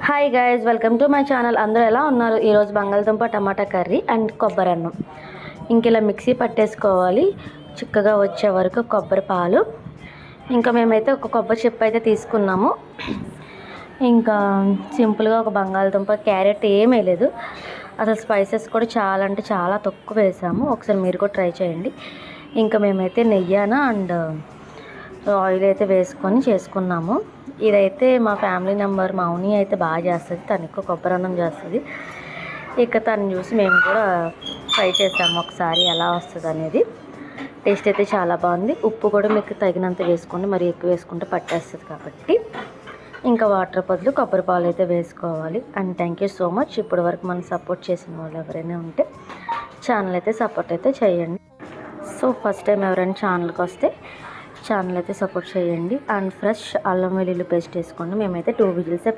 Hi guys, welcome to my channel. అందరూ ఎలా ఉన్నారు? ఈరోజు బంగాళదుంప టమాటా కర్రీ అండ్ కొబ్బరి అన్నం. ఇలా మిక్సీ పట్టేసుకోవాలి చిక్కగా వచ్చే వరకు. కొబ్బరి పాలు, ఇంకా మేమైతే ఒక కొబ్బరి చిప్ప అయితే తీసుకున్నాము. ఇంకా సింపుల్గా ఒక బంగాళదుంప, క్యారెట్ ఏమీ లేదు. అసలు స్పైసెస్ కూడా చాలా అంటే చాలా తక్కువ వేసాము. ఒకసారి మీరు కూడా ట్రై చేయండి. ఇంకా మేమైతే నెయ్యాన అండ్ ఆయిల్ అయితే వేసుకొని చేసుకున్నాము. ఇదైతే మా ఫ్యామిలీ మెంబర్ మౌని అయితే బాగా చేస్తుంది. తను ఎక్కువ కొబ్బరి అన్నం చేస్తుంది. ఇక తను చూసి మేము కూడా ట్రై చేసాము ఒకసారి ఎలా వస్తుంది అనేది. టేస్ట్ అయితే చాలా బాగుంది. ఉప్పు కూడా మీకు తగినంత వేసుకోండి, మరి ఎక్కువ వేసుకుంటే పట్టేస్తుంది కాబట్టి. ఇంకా వాటర్ బదులు కొబ్బరి పాలు అయితే వేసుకోవాలి. And thank you so much. ఇప్పటి వరకు మనం సపోర్ట్ చేసిన వాళ్ళు ఎవరైనా ఉంటే ఛానల్ అయితే సపోర్ట్ అయితే చేయండి. సో ఫస్ట్ టైం ఎవరైనా ఛానల్కి వస్తే ఛానల్ అయితే సపోర్ట్ చేయండి. అండ్ ఫ్రెష్ అల్లం వెల్లుల్లి పేస్ట్ వేసుకోండి. మేమైతే 2 విజిల్సే